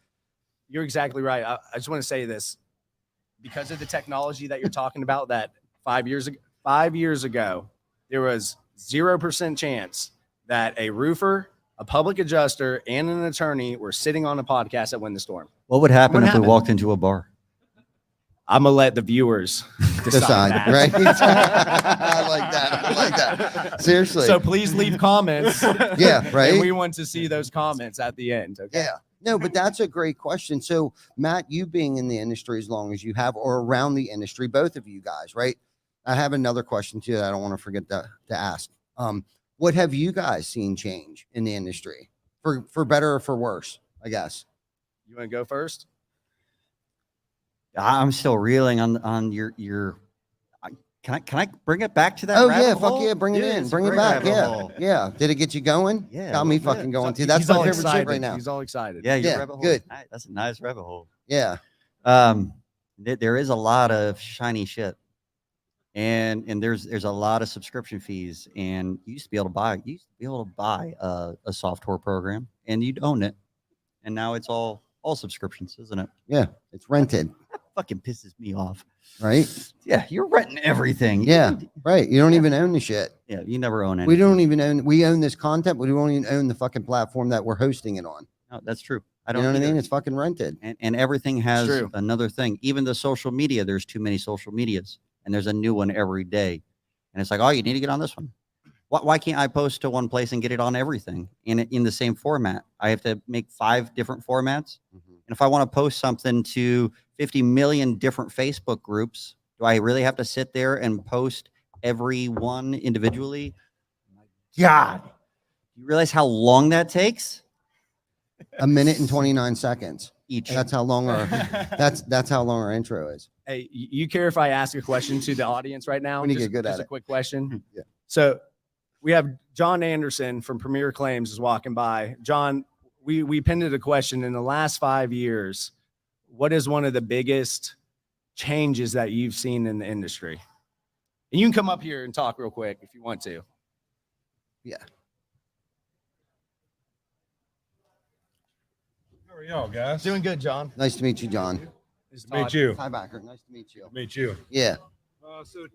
[SPEAKER 5] You're exactly right. I just want to say this, because of the technology that you're talking about. That 5 years ago, there was 0% chance that a roofer, a public adjuster, and an attorney were sitting on a podcast at Win the Storm.
[SPEAKER 6] What would happen if we walked into a bar?
[SPEAKER 5] I'm gonna let the viewers decide that.
[SPEAKER 1] Right? I like that. Seriously.
[SPEAKER 5] So please leave comments.
[SPEAKER 1] Yeah, right.
[SPEAKER 5] And we want to see those comments at the end. Okay.
[SPEAKER 1] Yeah. No, but that's a great question. So, Matt, you being in the industry as long as you have, or around the industry, both of you guys, right? I have another question too that I don't want to forget to ask. What have you guys seen change in the industry, for better or for worse, I guess?
[SPEAKER 5] You want to go first?
[SPEAKER 6] I'm still reeling on your. Can I bring it back to that?
[SPEAKER 1] Oh yeah,
[SPEAKER 6] hole?
[SPEAKER 1] Fuck yeah, bring it in, bring it back. Yeah, yeah. Did it get you going?
[SPEAKER 6] Yeah,
[SPEAKER 1] got me fucking going too. That's my favorite shit right now.
[SPEAKER 5] He's all excited.
[SPEAKER 6] Yeah,
[SPEAKER 1] yeah,
[SPEAKER 6] rabbit hole.
[SPEAKER 1] Good.
[SPEAKER 6] That's a nice rabbit hole.
[SPEAKER 1] Yeah.
[SPEAKER 6] There is a lot of shiny shit, and there's a lot of subscription fees, and you used to be able to buy a software program, and you'd own it, and now it's all subscriptions, isn't it?
[SPEAKER 1] Yeah, it's rented.
[SPEAKER 6] That fucking pisses me off.
[SPEAKER 1] Right?
[SPEAKER 6] Yeah, you're renting everything.
[SPEAKER 1] Yeah, right. You don't even own the shit.
[SPEAKER 6] Yeah, you never own anything.
[SPEAKER 1] We don't even own. We own this content, but we don't even own the fucking platform that we're hosting it on.
[SPEAKER 6] No, that's true.
[SPEAKER 1] I don't. You know what I mean? It's fucking rented.
[SPEAKER 6] And everything has another thing. Even the social media, there's too many social medias, and there's a new one every day. And it's like, oh, you need to get on this one. Why can't I post to one place and get it on everything in the same format? I have to make 5 different formats. Mm-hmm. And if I want to post something to 50 million different Facebook groups, do I really have to sit there and post every one individually? My God, you realize how long that takes?
[SPEAKER 1] 1 minute and 29 seconds
[SPEAKER 6] each.
[SPEAKER 1] That's how long that's how long our intro is.
[SPEAKER 5] Hey, you care if I ask a question to the audience right now?
[SPEAKER 1] When you get good at it.
[SPEAKER 5] Just a quick question.
[SPEAKER 1] Yeah.
[SPEAKER 5] So we have John Anderson from Premier Claims is walking by. John, we pinned a question in the last 5 years. What is one of the biggest changes that you've seen in the industry? And you can come up here and talk real quick if you want to.
[SPEAKER 1] Yeah.
[SPEAKER 7] How are y'all, guys?
[SPEAKER 5] Doing good, John.
[SPEAKER 1] Nice to meet you, John.
[SPEAKER 7] Nice to meet you.
[SPEAKER 1] Hi, Backer. Nice to meet you.
[SPEAKER 7] Meet you.
[SPEAKER 1] Yeah.
[SPEAKER 7] So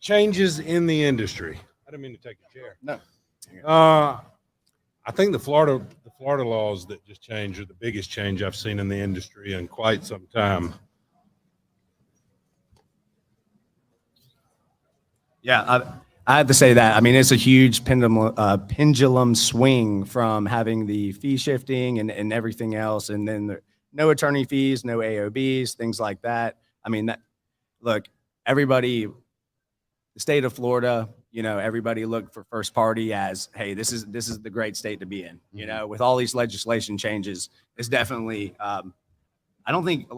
[SPEAKER 7] changes in the industry. I didn't mean to take your chair.
[SPEAKER 5] No.
[SPEAKER 7] I think the Florida laws that just changed are the biggest change I've seen in the industry in quite some time.
[SPEAKER 5] Yeah, I have to say that. I mean, it's a huge pendulum swing from having the fee shifting and everything else, and then no attorney fees, no AOBs, things like that. I mean, look, everybody, the state of Florida, everybody looked for first party as, hey, this is the great state to be in. With all these legislation changes, it's definitely, I don't think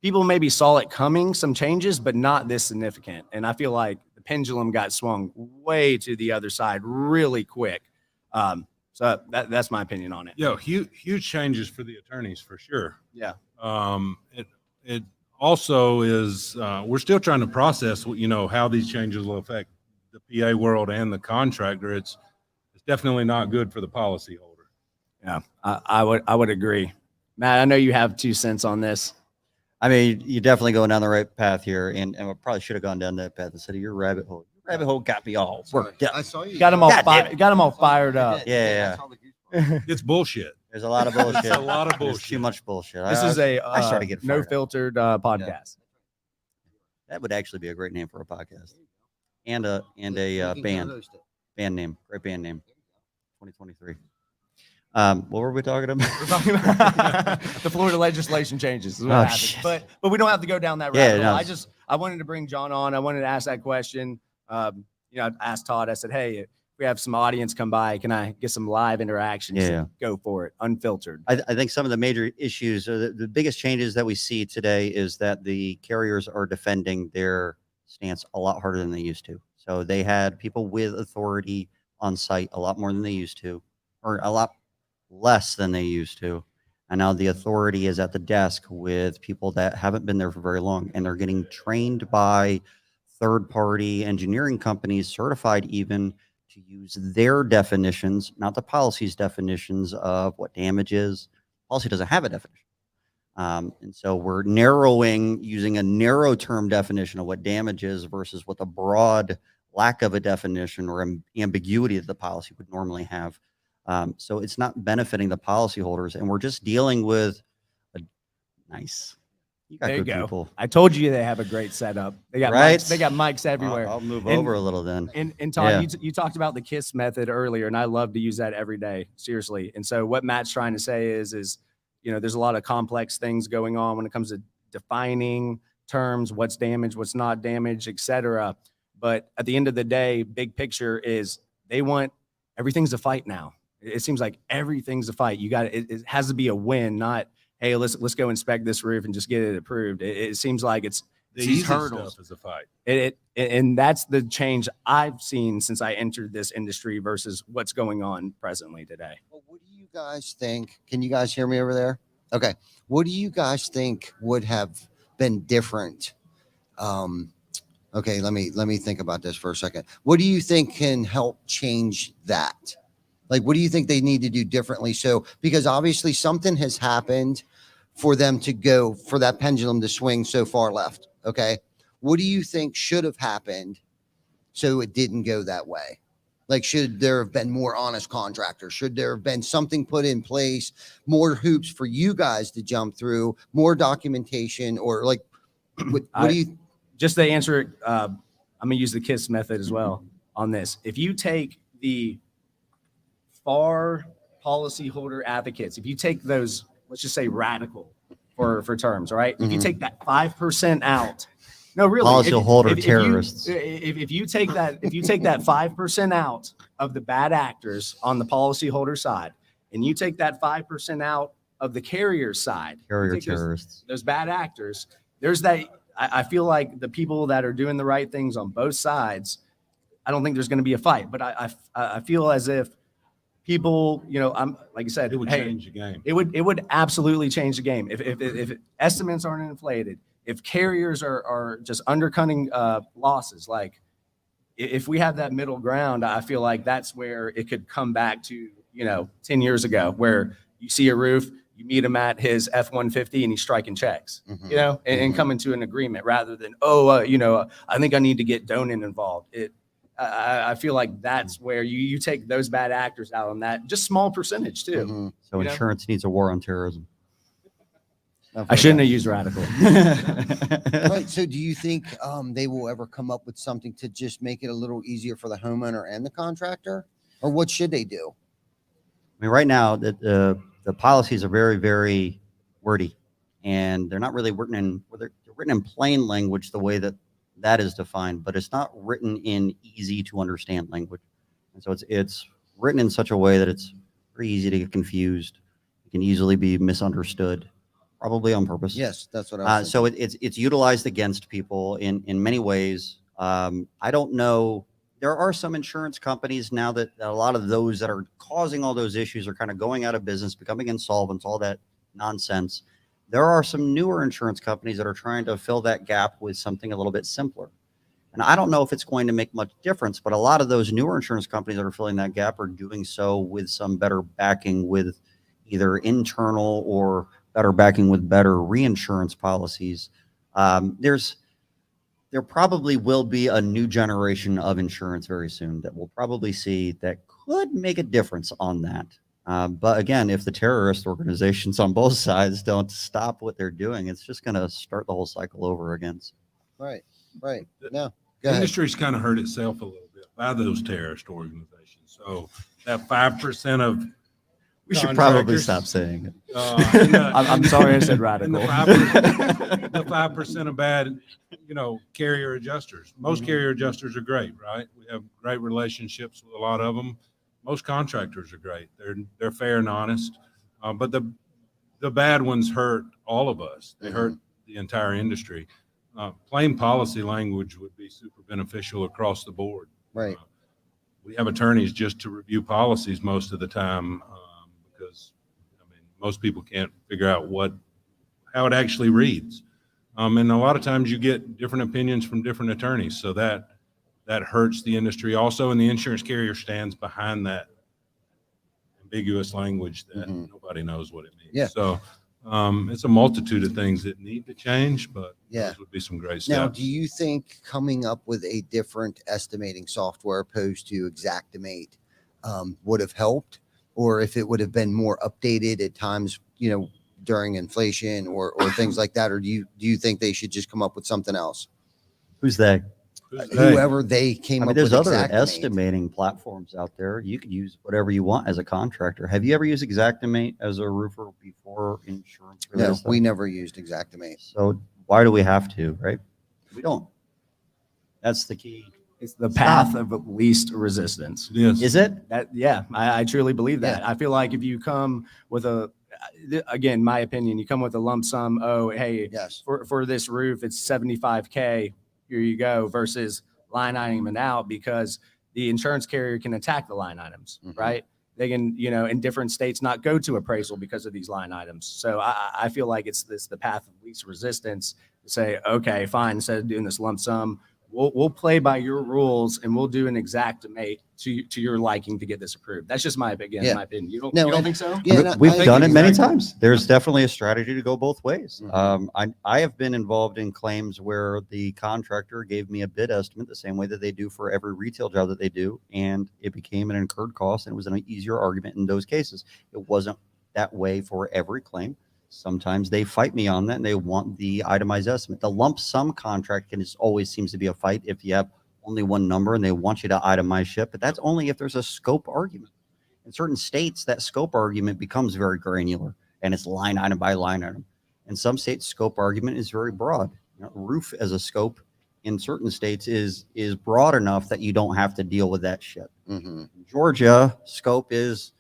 [SPEAKER 5] people maybe saw it coming, some changes, but not this significant. And I feel like the pendulum got swung way to the other side really quick. So that's my opinion on it.
[SPEAKER 7] Yeah, huge changes for the attorneys for sure.
[SPEAKER 5] Yeah.
[SPEAKER 7] It also is, we're still trying to process, how these changes will affect the PA world and the contractor. It's definitely not good for the policyholder.
[SPEAKER 5] Yeah, I would agree. Matt, I know you have 2 cents on this.
[SPEAKER 6] I mean, you're definitely going down the right path here, and I probably should have gone down that path instead of your rabbit hole. Your rabbit hole got me all worked up.
[SPEAKER 1] I saw you.
[SPEAKER 5] Got them all fired up.
[SPEAKER 6] Yeah.
[SPEAKER 7] It's bullshit.
[SPEAKER 6] There's a lot of bullshit.
[SPEAKER 7] It's a lot of
[SPEAKER 6] There's
[SPEAKER 7] bullshit.
[SPEAKER 6] too much bullshit.
[SPEAKER 5] This is a
[SPEAKER 6] I started to get
[SPEAKER 5] no
[SPEAKER 6] fired up.
[SPEAKER 5] filtered podcast.
[SPEAKER 6] That would actually be a great name for a podcast, and a band name. Great band name. 2023. What were we talking about?
[SPEAKER 5] We're talking about the Florida legislation changes. Is what happened.
[SPEAKER 6] Shit.
[SPEAKER 5] But we don't have to go down that
[SPEAKER 6] Yeah,
[SPEAKER 5] rabbit hole.
[SPEAKER 6] no.
[SPEAKER 5] I wanted to bring John on. I wanted to ask that question. I asked Todd. I said, hey, if we have some audience come by, can I get some live interaction? He said, go for it, unfiltered.
[SPEAKER 6] I think some of the major issues, or the biggest changes that we see today, is that the carriers are defending their stance a lot harder than they used to. So they had people with authority on site a lot more than they used to, or a lot less than they used to. And now the authority is at the desk with people that haven't been there for very long, and they're getting trained by third-party engineering companies, certified even, to use their definitions, not the policy's definitions of what damage is. Policy doesn't have a definition. And so we're narrowing, using a narrow term definition of what damage is versus what the broad lack of a definition or ambiguity that the policy would normally have. So it's not benefiting the policyholders, and we're just dealing with a nice. You got
[SPEAKER 5] There you
[SPEAKER 6] good
[SPEAKER 5] go.
[SPEAKER 6] people.
[SPEAKER 5] I told you they have a great setup. They got
[SPEAKER 6] Right?
[SPEAKER 5] mics, they got mics everywhere.
[SPEAKER 6] I'll move
[SPEAKER 5] And-
[SPEAKER 6] over a little then.
[SPEAKER 5] And Todd,
[SPEAKER 6] Yeah.
[SPEAKER 5] you talked about the KISS method earlier, and I love to use that every day, seriously. And so what Matt's trying to say is there's a lot of complex things going on when it comes to defining terms, what's damage, what's not damage, et cetera. But at the end of the day, big picture is they want everything's a fight now. It seems like everything's a fight. It has to be a win, not, hey, let's go inspect this roof and just get it approved. It seems like it's
[SPEAKER 7] The
[SPEAKER 5] these
[SPEAKER 7] easy
[SPEAKER 5] hurdles.
[SPEAKER 7] stuff is a fight.
[SPEAKER 5] And that's the change I've seen since I entered this industry versus what's going on presently today.
[SPEAKER 1] Well, what do you guys think? Can you guys hear me over there? Okay. What do you guys think would have been different? Okay, let me think about this for a second. What do you think can help change that? Like, what do you think they need to do differently? So, because obviously something has happened for them to go, for that pendulum to swing so far left. Okay. What do you think should have happened so it didn't go that way? Like, should there have been more honest contractors? Should there have been something put in place, more hoops for you guys to jump through, more documentation, or like, what do you?
[SPEAKER 5] Just to answer it, I'm going to use the KISS method as well on this. If you take the FAR policyholder advocates, if you take those, let's just say radical for terms, all right? If you take that 5% out, no, really,
[SPEAKER 6] Policyholder terrorists.
[SPEAKER 5] If you take that 5% out of the bad actors on the policyholder side, and you take that 5% out of the carrier side, you
[SPEAKER 6] Carrier
[SPEAKER 5] take
[SPEAKER 6] terrorists.
[SPEAKER 5] those bad actors, there's that. I feel like the people that are doing the right things on both sides, I don't think there's going to be a fight. But I feel as if people, I'm like I said,
[SPEAKER 7] It would
[SPEAKER 5] hey,
[SPEAKER 7] change the game.
[SPEAKER 5] it would absolutely change the game if estimates aren't inflated, if carriers are just undercutting losses. Like if we have that middle ground, I feel like that's where it could come back to 10 years ago, where you see a roof, you meet him at his F-150 and he's striking checks, and coming to an agreement rather than, I think I need to get Donan involved. I feel like that's where you take those bad actors out on that just small percentage too.
[SPEAKER 6] So insurance needs a war on terrorism.
[SPEAKER 5] I shouldn't have used radical.
[SPEAKER 1] Right. So do you think they will ever come up with something to just make it a little easier for the homeowner and the contractor? Or what should they do?
[SPEAKER 6] I mean, right now, the policies are very, very wordy, and they're not really they're written in plain language the way that is defined, but it's not written in easy to understand language. And so it's written in such a way that it's very easy to get confused. It can easily be misunderstood. probably on purpose.
[SPEAKER 1] Yes, that's what I was
[SPEAKER 6] So it's utilized against people in many ways. I don't know. There are some insurance companies now that a lot of those that are causing all those issues are kind of going out of business, becoming insolvent, all that nonsense. There are some newer insurance companies that are trying to fill that gap with something a little bit simpler. And I don't know if it's going to make much difference, but a lot of those newer insurance companies that are filling that gap are doing so with some better backing with either internal or better backing with better reinsurance policies. There probably will be a new generation of insurance very soon that we'll probably see that could make a difference on that. But again, if the terrorist organizations on both sides don't stop what they're doing, it's just going to start the whole cycle over again.
[SPEAKER 1] Right. No. Go
[SPEAKER 7] The
[SPEAKER 1] ahead.
[SPEAKER 7] industry's kind of hurt itself a little bit by those terrorist organizations. So that 5% of
[SPEAKER 6] We should probably
[SPEAKER 7] contractors,
[SPEAKER 6] stop saying it.
[SPEAKER 5] I'm sorry I said
[SPEAKER 7] and
[SPEAKER 5] radical.
[SPEAKER 7] the 5% of bad, carrier adjusters. Most carrier adjusters are great, right? We have great relationships with a lot of them. Most contractors are great. They're fair and honest. But the bad ones hurt all of us. They hurt the entire industry. Plain policy language would be super beneficial across the board.
[SPEAKER 1] Right.
[SPEAKER 7] We have attorneys just to review policies most of the time because most people can't figure out how it actually reads. And a lot of times you get different opinions from different attorneys. So that hurts the industry also. And the insurance carrier stands behind that ambiguous language that nobody knows what it means.
[SPEAKER 1] Yeah.
[SPEAKER 7] So it's a multitude of things that need to change, but those would be some great steps.
[SPEAKER 1] Now, do you think coming up with a different estimating software opposed to Xactimate would have helped? Or if it would have been more updated at times, during inflation or things like that? Or do you think they should just come up with something else?
[SPEAKER 6] Who's they?
[SPEAKER 1] Whoever they came up with.
[SPEAKER 6] There's other
[SPEAKER 1] Xactimate.
[SPEAKER 6] estimating platforms out there. You could use whatever you want as a contractor. Have you ever used Xactimate as a roofer before insurance?
[SPEAKER 1] No, we never used Xactimate.
[SPEAKER 6] So why do we have to, right? We don't. That's the key.
[SPEAKER 5] It's the path of least resistance.
[SPEAKER 7] Yes.
[SPEAKER 6] Is it?
[SPEAKER 5] I truly believe that. I feel like if you come with again, my opinion, you come with a lump sum,
[SPEAKER 1] Yes.
[SPEAKER 5] for this roof, it's $75K, here you go, versus line item out, because the insurance carrier can attack the line items, right? They can, in different states not go to appraisal because of these line items. So I feel like it's the path of least resistance to say, okay, fine, instead of doing this lump sum, we'll play by your rules and we'll do an Xactimate to your liking to get this approved. That's just my opinion. You don't think so?
[SPEAKER 1] Yeah,
[SPEAKER 6] We've done it many
[SPEAKER 7] exactly.
[SPEAKER 6] times. There's definitely a strategy to go both ways. I have been involved in claims where the contractor gave me a bid estimate the same way that they do for every retail job that they do, and it became an incurred cost, and it was an easier argument in those cases. It wasn't that way for every claim. Sometimes they fight me on that and they want the itemized estimate. The lump sum contract always seems to be a fight if you have only one number and they want you to itemize shit, but that's only if there's a scope argument. In certain states, that scope argument becomes very granular and it's line item by line item. In some states, scope argument is very broad. Roof as a scope in certain states is broad enough that you don't have to deal with that shit. Georgia, scope is,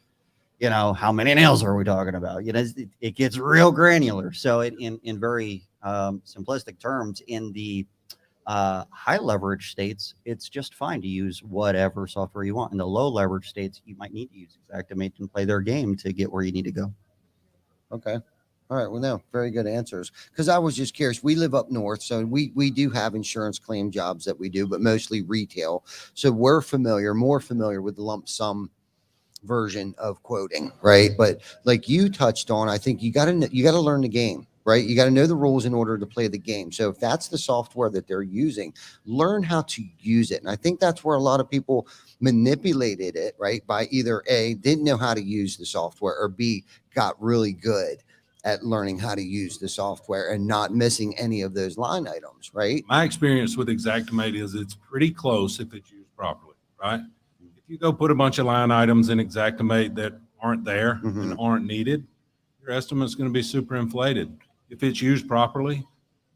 [SPEAKER 6] how many nails are we talking about? It gets real granular. So in very simplistic terms, in the high leverage states, it's just fine to use whatever software you want. In the low leverage states, you might need to use Xactimate and play their game to get where you need to go.
[SPEAKER 1] Okay. All right. Well, no, very good answers. Because I was just curious. We live up north, so we do have insurance claim jobs that we do, but mostly retail. So we're more familiar with the lump sum version of quoting, right? But like you touched on, I think you got to learn the game, right? You got to know the rules in order to play the game. So if that's the software that they're using, learn how to use it. And I think that's where a lot of people manipulated it, right? By either A, didn't know how to use the software, or B, got really good at learning how to use the software and not missing any of those line items, right?
[SPEAKER 7] My experience with Xactimate is it's pretty close if it's used properly, right? You go put a bunch of line items in Xactimate that aren't there and aren't needed, your estimate's going to be super inflated. If it's used properly,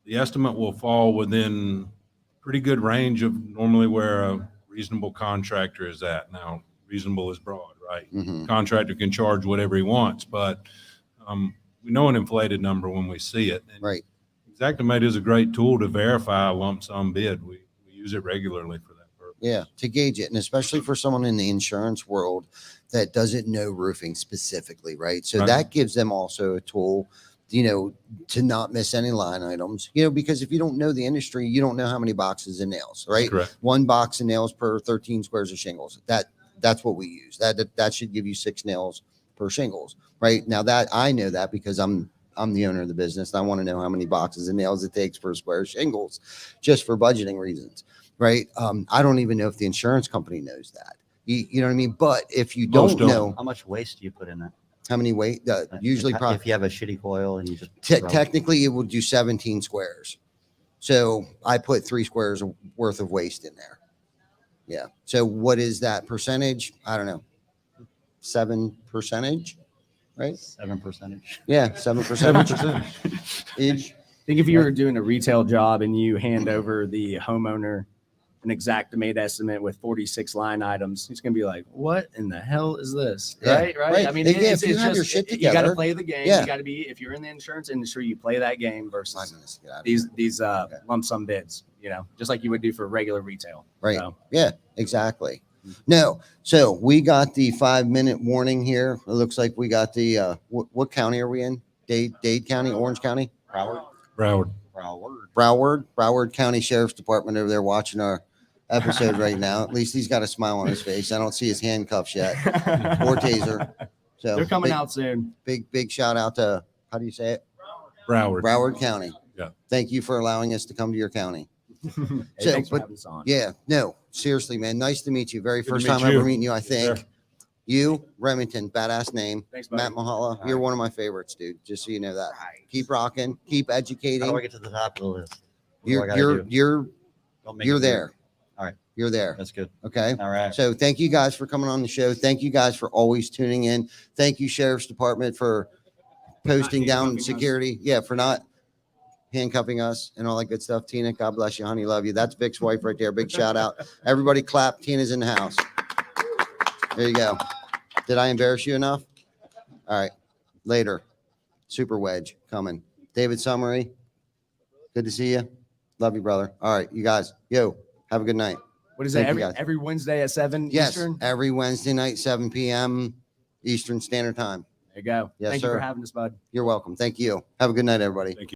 [SPEAKER 7] the estimate will fall within pretty good range of normally where a reasonable contractor is at. Now, reasonable is broad, right? Contractor can charge whatever he wants, but we know an inflated number when we see it. And
[SPEAKER 1] Right.
[SPEAKER 7] Xactimate is a great tool to verify a lump sum bid. We use it regularly for that purpose.
[SPEAKER 1] Yeah, to gauge it, and especially for someone in the insurance world that doesn't know roofing specifically, right? So
[SPEAKER 7] Right.
[SPEAKER 1] that gives them also a tool, to not miss any line items, because if you don't know the industry, you don't know how many boxes and nails, right?
[SPEAKER 7] Correct.
[SPEAKER 1] One box of nails per 13 squares of shingles. That's what we use. That should give you 6 nails per shingles, right? Now that I know that because I'm the owner of the business, and I want to know how many boxes and nails it takes per square of shingles, just for budgeting reasons. Right. I don't even know if the insurance company knows that. You know what I mean? But if you
[SPEAKER 7] Most
[SPEAKER 1] don't
[SPEAKER 7] don't.
[SPEAKER 1] know
[SPEAKER 6] How much waste do you put in that?
[SPEAKER 1] how many weight, usually
[SPEAKER 6] If you have a shitty coil and you just
[SPEAKER 1] technically it will do 17 squares. So I put 3 squares worth of waste in there. Yeah. So what is that percentage? I don't know. 7%, right?
[SPEAKER 6] 7%.
[SPEAKER 1] Yeah. 7%.
[SPEAKER 7] 7%.
[SPEAKER 1] Each.
[SPEAKER 5] Think if you were doing a retail job and you hand over the homeowner an Xactimate estimate with 46 line items, he's going to be like, what in the hell is this?
[SPEAKER 1] Yeah,
[SPEAKER 5] Right.
[SPEAKER 1] right.
[SPEAKER 5] I mean,
[SPEAKER 1] Yeah,
[SPEAKER 5] it's,
[SPEAKER 1] if you
[SPEAKER 5] it's
[SPEAKER 1] have
[SPEAKER 5] just,
[SPEAKER 1] your shit
[SPEAKER 5] you got to
[SPEAKER 1] together.
[SPEAKER 5] play the game.
[SPEAKER 1] Yeah.
[SPEAKER 5] You got to be, if you're in the insurance industry, you play that game
[SPEAKER 1] 5
[SPEAKER 5] versus
[SPEAKER 1] minutes to get out of here.
[SPEAKER 5] these lump sum bids, just like you would do for regular retail.
[SPEAKER 1] Right.
[SPEAKER 5] So,
[SPEAKER 1] Yeah, exactly. No. So we got the 5-minute warning here. It looks like we got the, what county are we in? Dade County, Orange County,
[SPEAKER 7] Broward.
[SPEAKER 1] Broward County Sheriff's Department over there watching our episode right now. At least he's got a smile on his face. I don't see his handcuffs yet or taser. So
[SPEAKER 5] they're coming
[SPEAKER 1] big,
[SPEAKER 5] out soon.
[SPEAKER 1] Big shout out to, how do you say it?
[SPEAKER 7] Broward.
[SPEAKER 1] Broward County.
[SPEAKER 7] Yeah.
[SPEAKER 1] Thank you for allowing us to come to your county.
[SPEAKER 5] Hey,
[SPEAKER 1] So,
[SPEAKER 5] thanks for
[SPEAKER 1] but-
[SPEAKER 5] having us on.
[SPEAKER 1] Yeah, no, seriously, man. Nice to meet you. Very
[SPEAKER 7] Good to
[SPEAKER 1] first
[SPEAKER 7] meet
[SPEAKER 1] time ever
[SPEAKER 7] you.
[SPEAKER 1] meeting you, I
[SPEAKER 7] Yes,
[SPEAKER 1] think.
[SPEAKER 7] sir.
[SPEAKER 1] You, Remington, badass name.
[SPEAKER 5] Thanks, buddy.
[SPEAKER 1] Matt Mulholland,
[SPEAKER 5] All
[SPEAKER 1] you're
[SPEAKER 5] right.
[SPEAKER 1] one of my favorites, dude. Just so you know that.
[SPEAKER 5] Right.
[SPEAKER 1] Keep rocking, keep
[SPEAKER 6] How do I
[SPEAKER 1] educating.
[SPEAKER 6] get to the top of the list? What do I gotta do?
[SPEAKER 1] You're
[SPEAKER 6] Don't make
[SPEAKER 1] you're
[SPEAKER 6] it weird.
[SPEAKER 1] there.
[SPEAKER 6] All right.
[SPEAKER 1] You're there.
[SPEAKER 6] That's good.
[SPEAKER 1] Okay.
[SPEAKER 6] All right.
[SPEAKER 1] So thank you guys for coming on the show. Thank you guys for always tuning in. Thank you, Sheriff's Department, for posting down
[SPEAKER 5] handcuffing us.
[SPEAKER 1] security. Yeah, for not handcuffing us and all that good stuff. Tina, God bless you, honey. Love you. That's Vic's wife right there. Big shout out. Everybody clap. Tina's in the house. There you go. Did I embarrass you enough? All right. Later. Super wedge coming. David Summary. Good to see you. Love you, brother. All right, you guys. Yo, have a good night.
[SPEAKER 5] What is
[SPEAKER 1] Thank
[SPEAKER 5] that?
[SPEAKER 1] you, guys.
[SPEAKER 5] Every Wednesday at 7
[SPEAKER 1] Yes,
[SPEAKER 5] Eastern?
[SPEAKER 1] every Wednesday night, 7 p.m. Eastern Standard Time.
[SPEAKER 5] There you go.
[SPEAKER 1] Yes,
[SPEAKER 5] Thank you
[SPEAKER 1] sir.
[SPEAKER 5] for having us, bud.
[SPEAKER 1] You're welcome. Thank you. Have a good night, everybody.
[SPEAKER 7] Thank you.